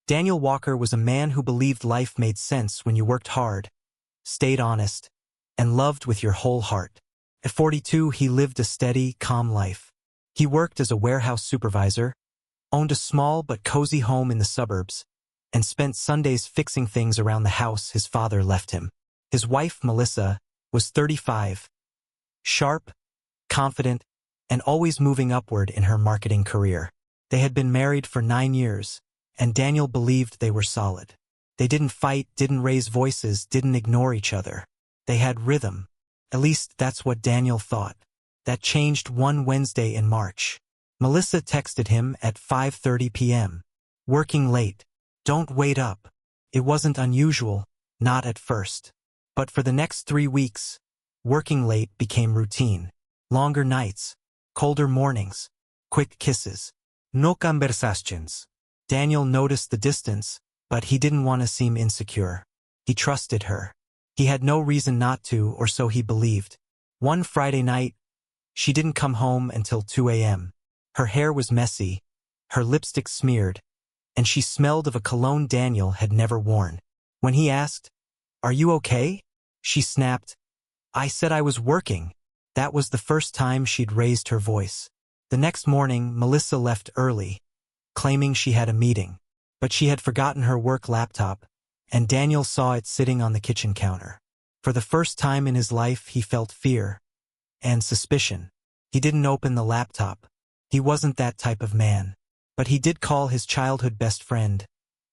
Daniel Walker was a man who believed life made sense when you worked hard, stayed honest, and loved with your whole heart. At 42, he lived a steady, calm life. He worked as a warehouse supervisor, owned a small but cozy home in the suburbs, and spent Sundays fixing things around the house his father left him. His wife, Melissa, was 35, sharp, confident, and always moving upward in her marketing career. They had been married for 9 years, and Daniel believed they were solid. They didn't fight, didn't raise voices, didn't ignore each other. They had rhythm. At least that's what Daniel thought. That changed one Wednesday in March. Melissa texted him at 5:30 p.m. "Working late. Don't wait up." It wasn't unusual, not at first. But for the next 3 weeks, working late became routine. Longer nights, colder mornings, quick kisses. No conversations. Daniel noticed the distance, but he didn't want to seem insecure. He trusted her. He had no reason not to, or so he believed. One Friday night, she didn't come home until 2 a.m. Her hair was messy, her lipstick smeared, and she smelled of a cologne Daniel had never worn. When he asked, "Are you okay?" she snapped, "I said I was working." That was the first time she'd raised her voice. The next morning, Melissa left early, claiming she had a meeting. But she had forgotten her work laptop, and Daniel saw it sitting on the kitchen counter. For the first time in his life, he felt fear and suspicion. He didn't open the laptop. He wasn't that type of man. But he did call his childhood best friend,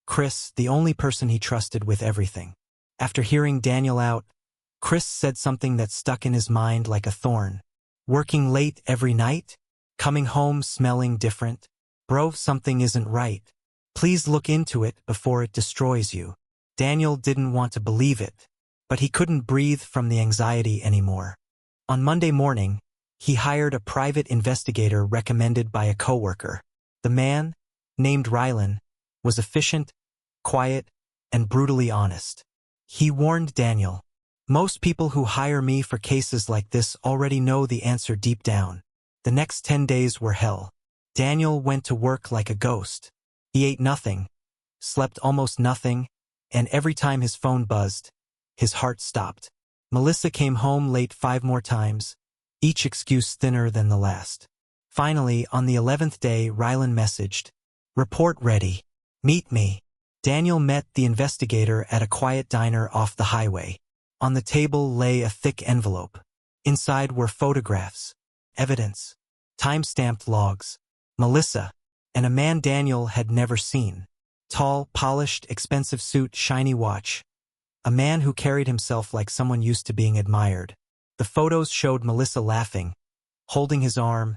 Chris, the only person he trusted with everything. After hearing Daniel out, Chris said something that stuck in his mind like a thorn. "Working late every night? Coming home smelling different? Bro, something isn't right. Please look into it before it destroys you." Daniel didn't want to believe it, but he couldn't breathe from the anxiety anymore. On Monday morning, he hired a private investigator recommended by a coworker. The man, named Rylan, was efficient, quiet, and brutally honest. He warned Daniel, "Most people who hire me for cases like this already know the answer deep down." The next 10 days were hell. Daniel went to work like a ghost. He ate nothing, slept almost nothing, and every time his phone buzzed, his heart stopped. Melissa came home late 5 more times, each excuse thinner than the last. Finally, on the 11th day, Rylan messaged, "Report ready. Meet me." Daniel met the investigator at a quiet diner off the highway. On the table lay a thick envelope. Inside were photographs, evidence, time-stamped logs, Melissa, and a man Daniel had never seen. Tall, polished, expensive suit, shiny watch. A man who carried himself like someone used to being admired. The photos showed Melissa laughing, holding his arm,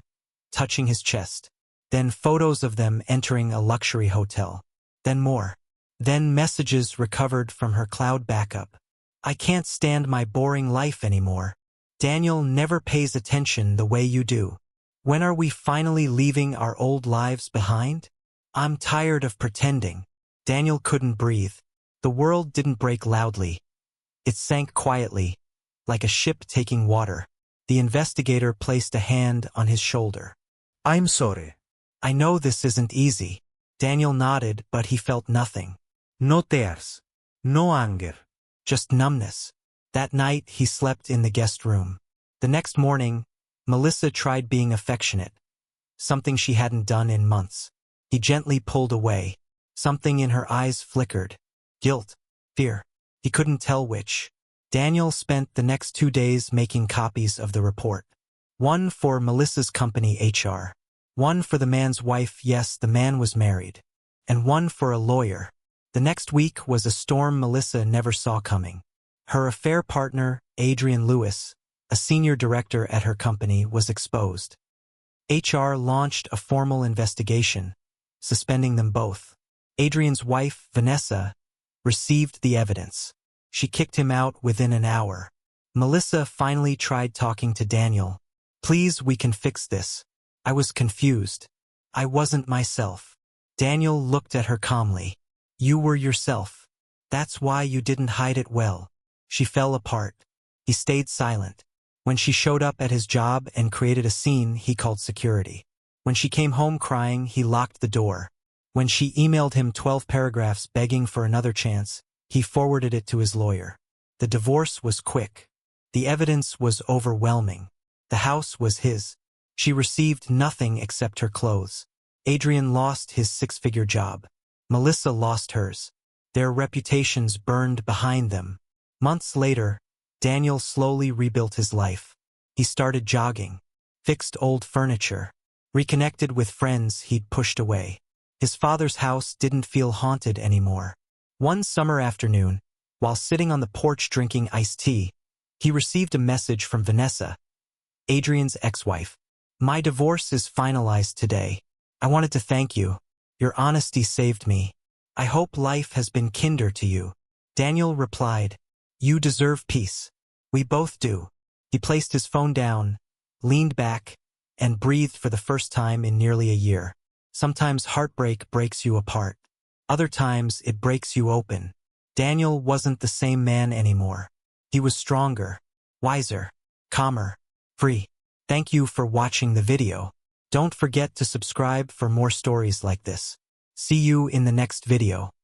touching his chest. Then photos of them entering a luxury hotel. Then more. Then messages recovered from her cloud backup. "I can't stand my boring life anymore. Daniel never pays attention the way you do. When are we finally leaving our old lives behind? I'm tired of pretending." Daniel couldn't breathe. The world didn't break loudly. It sank quietly, like a ship taking water. The investigator placed a hand on his shoulder. "I'm sorry. I know this isn't easy." Daniel nodded, but he felt nothing. No tears. No anger. Just numbness. That night, he slept in the guest room. The next morning, Melissa tried being affectionate, something she hadn't done in months. He gently pulled away. Something in her eyes flickered. Guilt. Fear. He couldn't tell which. Daniel spent the next 2 days making copies of the report. One for Melissa's company, HR. One for the man's wife, yes, the man was married. And one for a lawyer. The next week was a storm Melissa never saw coming. Her affair partner, Adrian Lewis, a senior director at her company, was exposed. HR launched a formal investigation, suspending them both. Adrian's wife, Vanessa, received the evidence. She kicked him out within an hour. Melissa finally tried talking to Daniel. "Please, we can fix this. I was confused. I wasn't myself." Daniel looked at her calmly. "You were yourself. That's why you didn't hide it well." She fell apart. He stayed silent. When she showed up at his job and created a scene, he called security. When she came home crying, he locked the door. When she emailed him 12 paragraphs begging for another chance, he forwarded it to his lawyer. The divorce was quick. The evidence was overwhelming. The house was his. She received nothing except her clothes. Adrian lost his six-figure job. Melissa lost hers. Their reputations burned behind them. Months later, Daniel slowly rebuilt his life. He started jogging, fixed old furniture, reconnected with friends he'd pushed away. His father's house didn't feel haunted anymore. One summer afternoon, while sitting on the porch drinking iced tea, he received a message from Vanessa, Adrian's ex-wife. "My divorce is finalized today. I wanted to thank you. Your honesty saved me. I hope life has been kinder to you." Daniel replied, "You deserve peace. We both do." He placed his phone down, leaned back, and breathed for the first time in nearly a year. Sometimes heartbreak breaks you apart. Other times it breaks you open. Daniel wasn't the same man anymore. He was stronger, wiser, calmer, free. Thank you for watching the video. Don't forget to subscribe for more stories like this. See you in the next video.